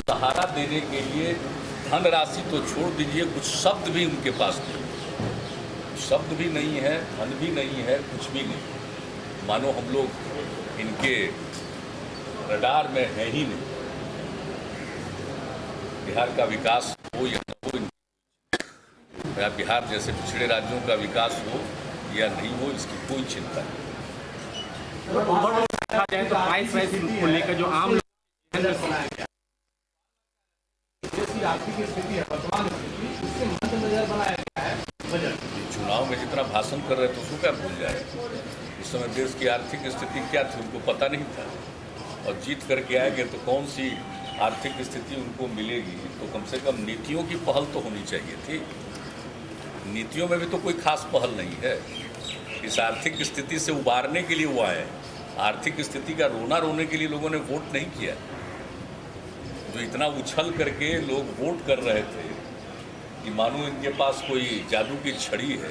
सहारा देने के लिए धनराशि तो छोड़ दीजिए, कुछ शब्द भी उनके पास नहीं, शब्द भी नहीं है, धन भी नहीं है, कुछ भी नहीं। मानो हम लोग इनके रडार में है ही नहीं। बिहार का विकास हो या न हो, या बिहार जैसे पिछड़े राज्यों का विकास हो या नहीं हो, इसकी कोई चिंता नहीं। तो प्राइस राइज को लेकर जो आम आर्थिक स्थिति है, वर्तमान स्थिति, उसके मद्देनजर बनाया गया है बजट। चुनाव में जितना भाषण कर रहे थे उसको क्या भूल जाए। उस समय देश की आर्थिक स्थिति क्या थी उनको पता नहीं था, और जीत करके आएंगे तो कौन सी आर्थिक स्थिति उनको मिलेगी। तो कम से कम नीतियों की पहल तो होनी चाहिए थी। नीतियों में भी तो कोई खास पहल नहीं है। इस आर्थिक स्थिति से उबारने के लिए वो आए। आर्थिक स्थिति का रोना रोने के लिए लोगों ने वोट नहीं किया। जो इतना उछल करके लोग वोट कर रहे थे कि मानो इनके पास कोई जादू की छड़ी है,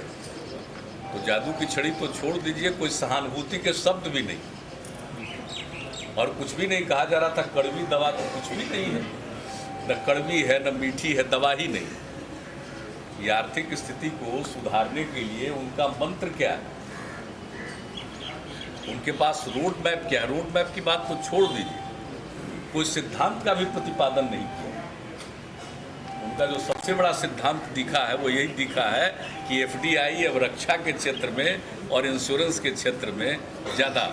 तो जादू की छड़ी तो छोड़ दीजिए, कोई सहानुभूति के शब्द भी नहीं, और कुछ भी नहीं कहा जा रहा था। कड़वी दवा तो कुछ भी नहीं है, न कड़वी है न मीठी है, दवा ही नहीं। ये आर्थिक स्थिति को सुधारने के लिए उनका मंत्र क्या है, उनके पास रोड मैप क्या है? रोड मैप की बात तो छोड़ दीजिए, कोई सिद्धांत का भी प्रतिपादन नहीं किया। उनका जो सबसे बड़ा सिद्धांत दिखा है वो यही दिखा है कि एफडीआई अब रक्षा के क्षेत्र में और इंश्योरेंस के क्षेत्र में ज़्यादा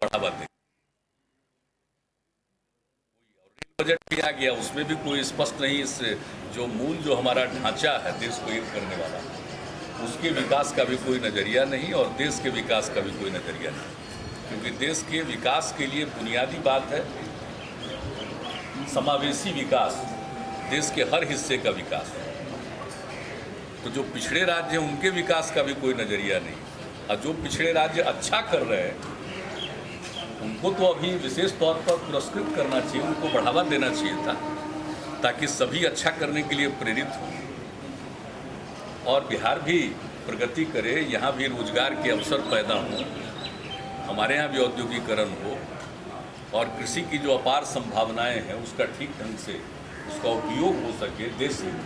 बढ़ावा दे। बजट भी आ गया, उसमें भी कोई स्पष्ट नहीं, इस जो मूल जो हमारा ढांचा है देश को एक करने वाला, उसके विकास का भी कोई नज़रिया नहीं, और देश के विकास का भी कोई नज़रिया नहीं। क्योंकि देश के विकास के लिए बुनियादी बात है समावेशी विकास, देश के हर हिस्से का विकास। तो जो पिछड़े राज्य हैं उनके विकास का भी कोई नज़रिया नहीं, और जो पिछड़े राज्य अच्छा कर रहे हैं उनको तो अभी विशेष तौर पर पुरस्कृत करना चाहिए, उनको बढ़ावा देना चाहिए था, ताकि सभी अच्छा करने के लिए प्रेरित हों और बिहार भी प्रगति करे, यहाँ भी रोजगार के अवसर पैदा हों, हमारे यहाँ भी औद्योगिकरण हो, और कृषि की जो अपार संभावनाएं हैं उसका ठीक ढंग से उसका उपयोग हो सके देश में।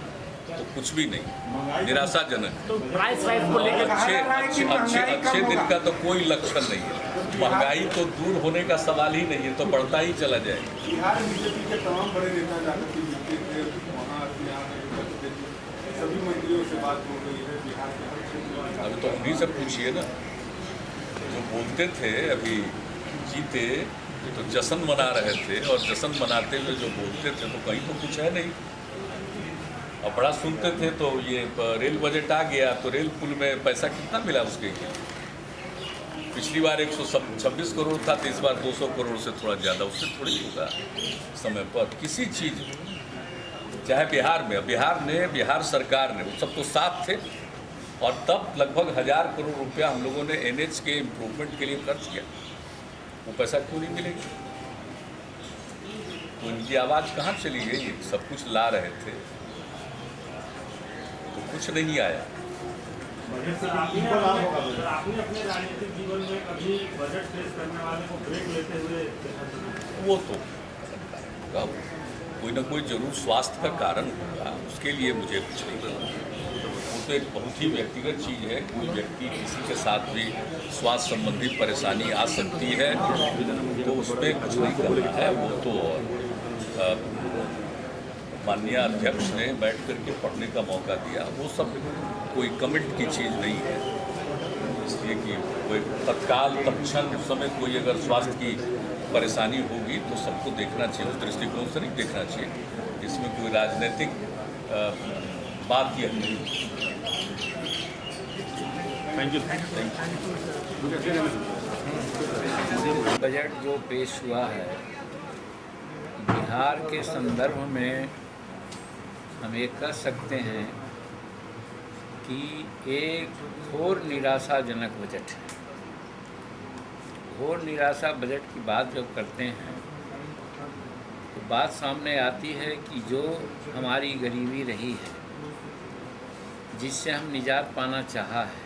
तो कुछ भी नहीं, निराशाजनक। तो प्राइस राइज को लेकर अच्छे दिन का तो कोई लक्षण नहीं है। महंगाई तो दूर होने का सवाल ही नहीं है, तो बढ़ता ही चला जाएगा। बिहार बीजेपी के तमाम बड़े नेता जाकर के मिलते थे, वहाँ सभी मंत्रियों से बात हो गई है बिहार के। अभी तो उन्हीं से पूछिए ना, जो बोलते थे अभी जीते तो जश्न मना रहे थे, और जश्न मनाते हुए जो बोलते थे तो कहीं तो कुछ है नहीं। और बड़ा सुनते थे तो ये रेल बजट आ गया तो रेल पुल में पैसा कितना मिला उसके लिए? पिछली बार 126 करोड़ था, तो इस बार 200 करोड़ से थोड़ा ज़्यादा, उससे थोड़ी होगा समय पर किसी चीज़। चाहे बिहार सरकार ने, वो सब तो साथ थे, और तब लगभग 1000 करोड़ रुपया हम लोगों ने NH के इम्प्रूवमेंट के लिए खर्च किया। वो पैसा क्यों नहीं मिलेगी? तो इनकी आवाज़ कहाँ चली गई? सब कुछ ला रहे थे तो कुछ नहीं आया। आपने अपने राजनीतिक जीवन में कभी बजट पेश करने वाले को ब्रेक लेते हुए वो तो होगा, कोई ना कोई जरूर स्वास्थ्य का कारण होगा, उसके लिए मुझे कुछ नहीं करना। वो तो एक बहुत ही व्यक्तिगत चीज़ है। कोई व्यक्ति किसी के साथ भी स्वास्थ्य संबंधी परेशानी आ सकती है तो उसमें कुछ नहीं करना है। वो तो माननीय अध्यक्ष ने बैठ करके पढ़ने का मौका दिया, वो सब कोई कमेंट की चीज़ नहीं है। इसलिए कि कोई तत्काल तत्क्षण उस समय कोई अगर स्वास्थ्य की परेशानी होगी तो सबको देखना चाहिए, उस दृष्टिकोण से नहीं देखना चाहिए। इसमें कोई राजनीतिक बात यह नहीं। Thank you. बजट जो पेश हुआ है बिहार के संदर्भ में हम ये कह सकते हैं कि एक घोर निराशाजनक बजट है। घोर निराशा बजट की बात जब करते हैं तो बात सामने आती है कि जो हमारी गरीबी रही है, जिससे हम निजात पाना चाहा है,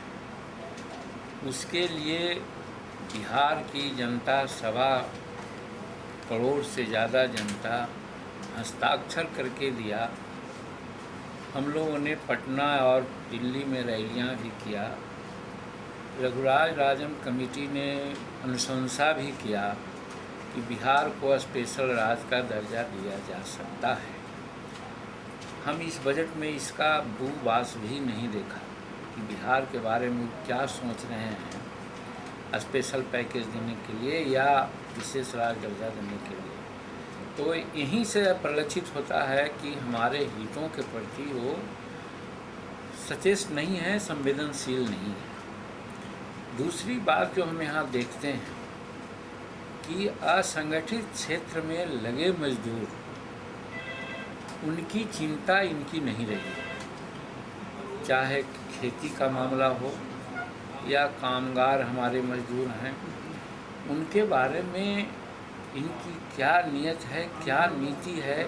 उसके लिए बिहार की जनता 1.25 करोड़ से ज़्यादा जनता हस्ताक्षर करके दिया। हम लोगों ने पटना और दिल्ली में रैलियां भी किया। रघुराज राजन कमेटी ने अनुशंसा भी किया कि बिहार को स्पेशल राज्य का दर्जा दिया जा सकता है। हम इस बजट में इसका भूवास भी नहीं देखा कि बिहार के बारे में क्या सोच रहे हैं स्पेशल पैकेज देने के लिए या विशेष राज्य दर्जा देने के लिए। तो यहीं से परिलक्षित होता है कि हमारे हितों के प्रति वो सचेत नहीं है, संवेदनशील नहीं है। दूसरी बात जो हम यहाँ देखते हैं कि असंगठित क्षेत्र में लगे मजदूर, उनकी चिंता इनकी नहीं रही। चाहे खेती का मामला हो या कामगार हमारे मजदूर हैं, उनके बारे में इनकी क्या नीयत है, क्या नीति है,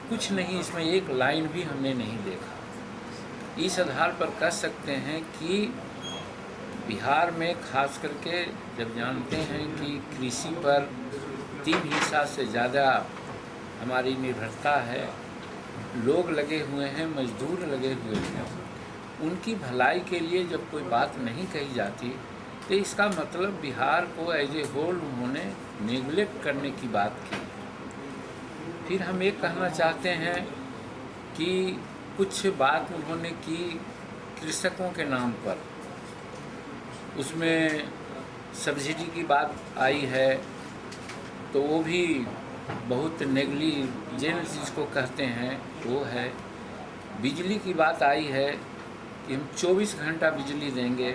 कुछ नहीं। इसमें एक लाइन भी हमने नहीं देखा। इस आधार पर कह सकते हैं कि बिहार में खास करके जब जानते हैं कि कृषि पर 3 हिस्सा से ज़्यादा हमारी निर्भरता है, लोग लगे हुए हैं, मजदूर लगे हुए हैं, उनकी भलाई के लिए जब कोई बात नहीं कही जाती तो इसका मतलब बिहार को एज ए होल उन्होंने नेगलेक्ट करने की बात की। फिर हम एक कहना चाहते हैं कि कुछ बात उन्होंने की कृषकों के नाम पर, उसमें सब्सिडी की बात आई है तो वो भी बहुत नेग्लिजेंस जिसको कहते हैं वो है। बिजली की बात आई है कि हम 24 घंटा बिजली देंगे,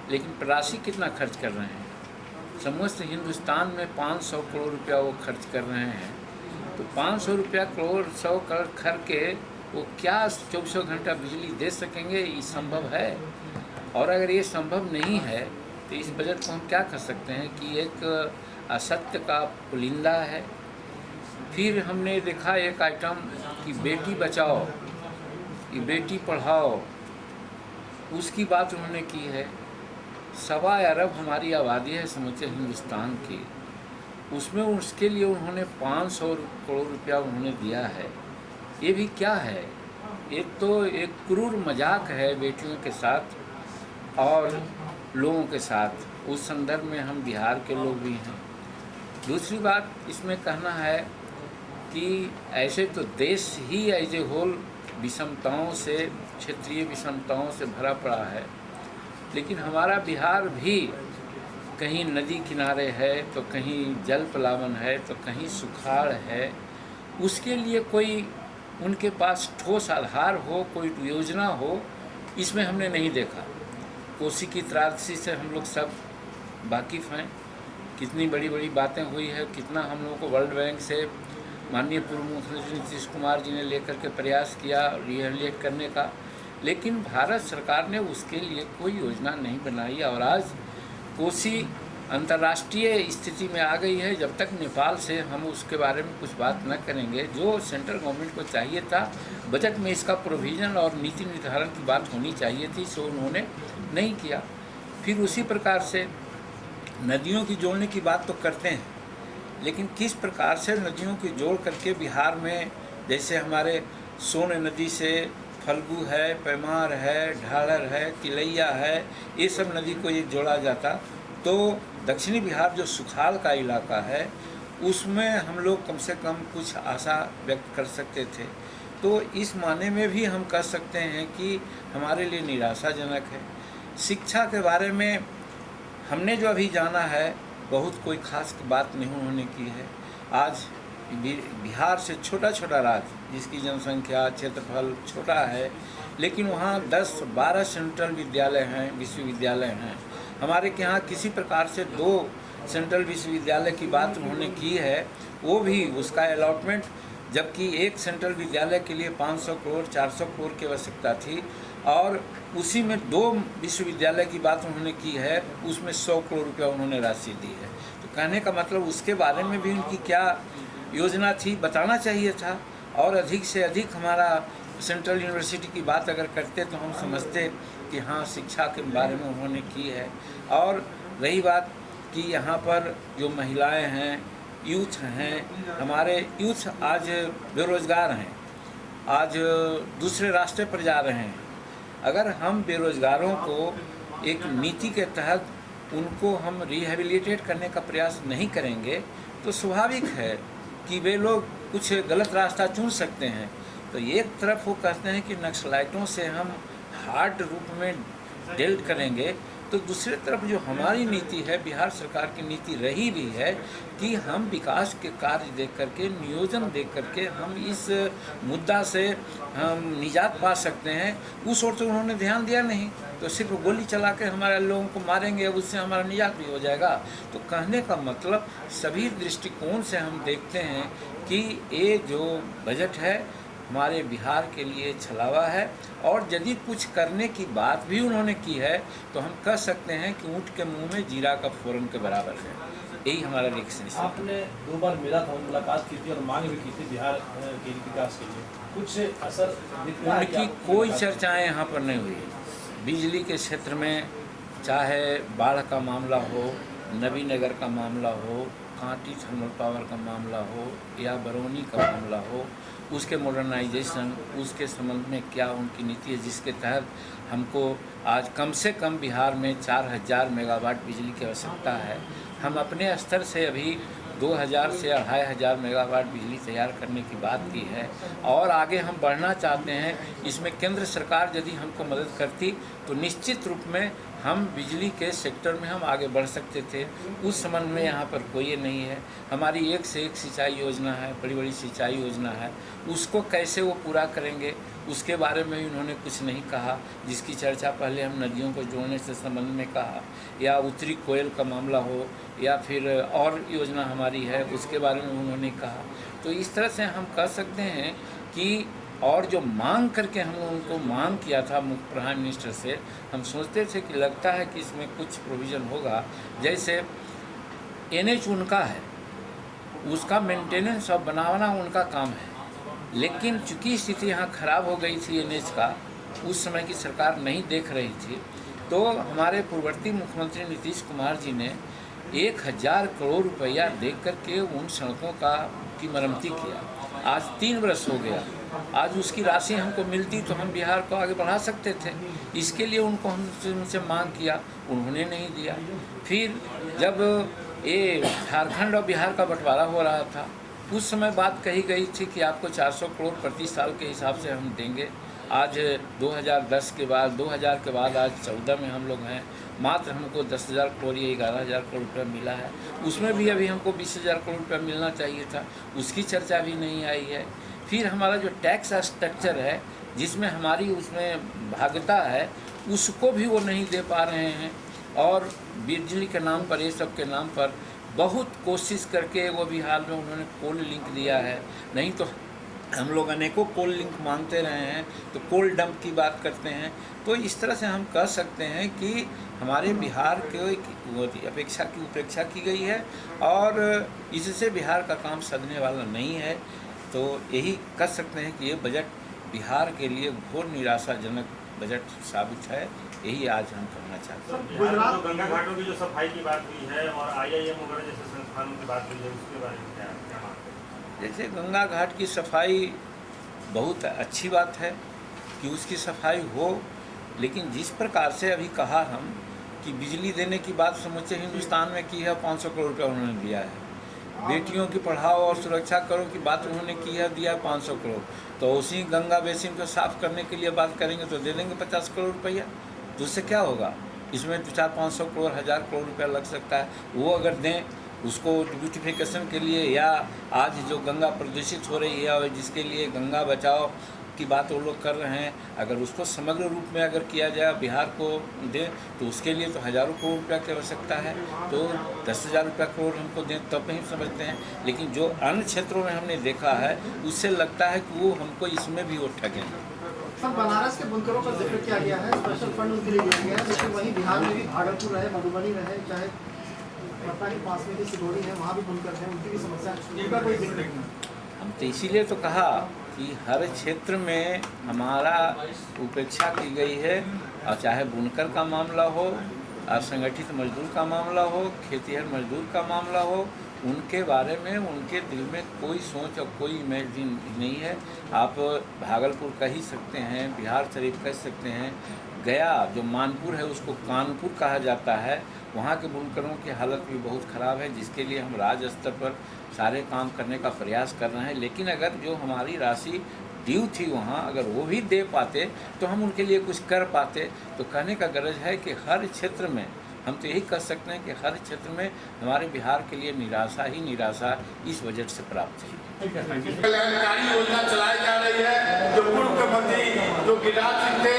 लेकिन राशि कितना खर्च कर रहे हैं? समस्त हिंदुस्तान में 500 करोड़ रुपया वो खर्च कर रहे हैं। तो 500 रुपया करोड़ 100 करोड़ खर्च के वो क्या 24 घंटा बिजली दे सकेंगे? ये संभव है? और अगर ये संभव नहीं है तो इस बजट को हम क्या कर सकते हैं कि एक असत्य का पुलिंदा है। फिर हमने देखा एक आइटम कि बेटी बचाओ, कि बेटी पढ़ाओ, उसकी बात उन्होंने की है। 1.25 अरब हमारी आबादी है समूचे हिंदुस्तान की, उसमें उसके लिए उन्होंने 500 करोड़ रुपया उन्होंने दिया है। ये भी क्या है? ये तो एक क्रूर मजाक है बेटियों के साथ और लोगों के साथ। उस संदर्भ में हम बिहार के लोग भी हैं। दूसरी बात इसमें कहना है कि ऐसे तो देश ही एज ए होल विषमताओं से, क्षेत्रीय विषमताओं से भरा पड़ा है, लेकिन हमारा बिहार भी कहीं नदी किनारे है तो कहीं जल प्लावन है तो कहीं सुखाड़ है। उसके लिए कोई उनके पास ठोस आधार हो, कोई योजना हो, इसमें हमने नहीं देखा। कोसी की त्रासदी से हम लोग सब वाकिफ़ हैं, कितनी बड़ी बड़ी बातें हुई है, कितना हम लोगों को वर्ल्ड बैंक से माननीय पूर्व मुख्यमंत्री नीतीश कुमार जी ने लेकर के प्रयास किया रिहेबिलिटेट करने का, लेकिन भारत सरकार ने उसके लिए कोई योजना नहीं बनाई। और आज कोसी अंतर्राष्ट्रीय स्थिति में आ गई है। जब तक नेपाल से हम उसके बारे में कुछ बात न करेंगे, जो सेंट्रल गवर्नमेंट को चाहिए था बजट में इसका प्रोविज़न और नीति निर्धारण की बात होनी चाहिए थी, सो उन्होंने नहीं किया। फिर उसी प्रकार से नदियों की जोड़ने की बात तो करते हैं, लेकिन किस प्रकार से नदियों की जोड़ करके बिहार में, जैसे हमारे सोन नदी से फल्गु है, पैमार है, ढालर है, तिलैया है, ये सब नदी को ये जोड़ा जाता तो दक्षिणी बिहार जो सुखाल का इलाका है उसमें हम लोग कम से कम कुछ आशा व्यक्त कर सकते थे। तो इस माने में भी हम कह सकते हैं कि हमारे लिए निराशाजनक है। शिक्षा के बारे में हमने जो अभी जाना है बहुत कोई खास बात नहीं उन्होंने की है। आज बिहार से छोटा छोटा राज्य जिसकी जनसंख्या क्षेत्रफल छोटा है, लेकिन वहाँ 10-12 सेंट्रल विद्यालय हैं, विश्वविद्यालय हैं। हमारे के यहाँ किसी प्रकार से 2 सेंट्रल विश्वविद्यालय की बात उन्होंने की है, वो भी उसका अलॉटमेंट, जबकि एक सेंट्रल विद्यालय के लिए 500 करोड़ 400 करोड़ की आवश्यकता थी और उसी में 2 विश्वविद्यालय की बात उन्होंने की है, उसमें 100 करोड़ रुपया उन्होंने राशि दी है। तो कहने का मतलब उसके बारे में भी उनकी क्या योजना थी बताना चाहिए था। और अधिक से अधिक हमारा सेंट्रल यूनिवर्सिटी की बात अगर करते तो हम समझते कि हाँ शिक्षा के बारे में उन्होंने की है। और रही बात कि यहाँ पर जो महिलाएं हैं यूथ हैं, हमारे यूथ आज बेरोज़गार हैं, आज दूसरे रास्ते पर जा रहे हैं। अगर हम बेरोज़गारों को एक नीति के तहत उनको हम रिहेबिलिटेट करने का प्रयास नहीं करेंगे तो स्वाभाविक है कि वे लोग कुछ गलत रास्ता चुन सकते हैं। तो एक तरफ वो कहते हैं कि नक्सलाइटों से हम हार्ड रूप में डील करेंगे, तो दूसरी तरफ जो हमारी नीति है, बिहार सरकार की नीति रही भी है कि हम विकास के कार्य देख करके, नियोजन देख करके हम इस मुद्दा से हम निजात पा सकते हैं, उस ओर तो उन्होंने ध्यान दिया नहीं। तो सिर्फ गोली चला के हमारे लोगों को मारेंगे, उससे हमारा निजात भी हो जाएगा। तो कहने का मतलब सभी दृष्टिकोण से हम देखते हैं कि ये जो बजट है हमारे बिहार के लिए छलावा है, और यदि कुछ करने की बात भी उन्होंने की है तो हम कह सकते हैं कि ऊँट के मुंह में जीरा का फोरन के बराबर है। यही हमारा रिएक्शन है। आपने 2 बार मिला था, मुलाकात की थी और मांग भी की थी बिहार के विकास के लिए, कुछ असर दिख रहा है? उनकी कोई चर्चाएं यहाँ पर नहीं हुई। बिजली के क्षेत्र में चाहे बाढ़ का मामला हो, नबीनगर का मामला हो, कांटी थर्मल पावर का मामला हो या बरौनी का मामला हो, उसके मॉडर्नाइजेशन, उसके संबंध में क्या उनकी नीति है जिसके तहत हमको आज कम से कम बिहार में 4000 मेगावाट बिजली की आवश्यकता है। हम अपने स्तर से अभी 2000 से 2500 मेगावाट बिजली तैयार करने की बात की है और आगे हम बढ़ना चाहते हैं। इसमें केंद्र सरकार यदि हमको मदद करती तो निश्चित रूप में हम बिजली के सेक्टर में हम आगे बढ़ सकते थे। उस संबंध में यहाँ पर कोई नहीं है। हमारी एक से एक सिंचाई योजना है, बड़ी बड़ी सिंचाई योजना है, उसको कैसे वो पूरा करेंगे उसके बारे में उन्होंने कुछ नहीं कहा, जिसकी चर्चा पहले हम नदियों को जोड़ने से संबंध में कहा, या उत्तरी कोयल का मामला हो या फिर और योजना हमारी है उसके बारे में उन्होंने कहा। तो इस तरह से हम कह सकते हैं कि और जो मांग करके हम उनको मांग किया था मुख्य प्राइम मिनिस्टर से, हम सोचते थे कि लगता है कि इसमें कुछ प्रोविज़न होगा। जैसे NH उनका है, उसका मेंटेनेंस और बनाना उनका काम है, लेकिन चूँकि स्थिति यहाँ ख़राब हो गई थी NH का, उस समय की सरकार नहीं देख रही थी, तो हमारे पूर्ववर्ती मुख्यमंत्री नीतीश कुमार जी ने 1000 करोड़ रुपया दे करके उन सड़कों की मरम्मती किया। आज 3 वर्ष हो गया, आज उसकी राशि हमको मिलती तो हम बिहार को आगे बढ़ा सकते थे। इसके लिए उनसे मांग किया, उन्होंने नहीं दिया। फिर जब ये झारखंड और बिहार का बंटवारा हो रहा था, उस समय बात कही गई थी कि आपको 400 करोड़ प्रति साल के हिसाब से हम देंगे। आज 2010 के बाद 2000 के बाद आज 14 में हम लोग हैं, मात्र हमको 10,000 करोड़ या 11,000 करोड़ रुपया मिला है। उसमें भी अभी हमको 20,000 करोड़ रुपया मिलना चाहिए था, उसकी चर्चा भी नहीं आई है। फिर हमारा जो टैक्स स्ट्रक्चर है जिसमें हमारी उसमें भागता है, उसको भी वो नहीं दे पा रहे हैं। और बिजली के नाम पर, ये सब के नाम पर बहुत कोशिश करके वो बिहार में उन्होंने कोल लिंक दिया है, नहीं तो हम लोग अनेकों कोल लिंक मांगते रहे हैं, तो कोल डंप की बात करते हैं। तो इस तरह से हम कह सकते हैं कि हमारे बिहार के अपेक्षा की उपेक्षा की गई है और इससे बिहार का काम सधने वाला नहीं है। तो यही कह सकते हैं कि ये बजट बिहार के लिए घोर निराशाजनक बजट साबित है। यही आज हम कहना चाहते हैं। बिहार में तो गंगा घाटों की जो सफाई की बात हुई है और IIM वगैरह जैसे संस्थानों की बात हुई है, उसके बारे में क्या मानते हैं? जैसे गंगा घाट की सफाई बहुत अच्छी बात है कि उसकी सफाई हो, लेकिन जिस प्रकार से अभी कहा हम कि बिजली देने की बात समूचे हिंदुस्तान में की है, 500 करोड़ रुपया उन्होंने दिया है। बेटियों की पढ़ाओ और सुरक्षा करो की बात उन्होंने की है, दिया 500 करोड़। तो उसी गंगा बेसिन को साफ़ करने के लिए बात करेंगे तो दे देंगे 50 करोड़ रुपया। तो उससे क्या होगा? इसमें 400-500 करोड़ 1000 करोड़ रुपया लग सकता है। वो अगर दें उसको ब्यूटिफिकेशन के लिए, या आज जो गंगा प्रदूषित हो रही है और जिसके लिए गंगा बचाओ की बात वो लोग कर रहे हैं, अगर उसको समग्र रूप में अगर किया जाए, बिहार को दें तो उसके लिए तो हज़ारों करोड़ रुपया की आवश्यकता है। तो 10,000 रुपया करोड़ हमको दें तब नहीं समझते हैं। लेकिन जो अन्य क्षेत्रों में हमने देखा है उससे लगता है कि वो हमको इसमें भी वो ठगेंगे। सर, बनारस के बुनकरों का जिक्र किया गया है, स्पेशल फंड उनके लिए दिया गया है, लेकिन वहीं बिहार में भी भागलपुर रहे, मधुबनी रहे, चाहे पटना के पास में भी सिगोड़ी है, वहाँ भी बुनकर हैं, उनकी भी समस्या, उनका कोई जिक्र नहीं। हम तो इसीलिए तो कहा कि हर क्षेत्र में हमारा उपेक्षा की गई है, और चाहे बुनकर का मामला हो, असंगठित मजदूर का मामला हो, खेतीहर मजदूर का मामला हो, उनके बारे में उनके दिल में कोई सोच और कोई इमेजिन नहीं है। आप भागलपुर कह ही सकते हैं, बिहार शरीफ कह सकते हैं, गया जो मानपुर है उसको कानपुर कहा जाता है, वहाँ के बुनकरों की हालत भी बहुत ख़राब है, जिसके लिए हम राज्य स्तर पर सारे काम करने का प्रयास कर रहे हैं। लेकिन अगर जो हमारी राशि ड्यू थी वहाँ अगर वो भी दे पाते तो हम उनके लिए कुछ कर पाते। तो कहने का गरज है कि हर क्षेत्र में हम तो यही कह सकते हैं कि हर क्षेत्र में हमारे बिहार के लिए निराशा ही निराशा इस बजट से प्राप्त है। कल्याणकारी योजना चलाई जा रही है। जो पूर्व मुख्यमंत्री जो गिरिराज सिंह थे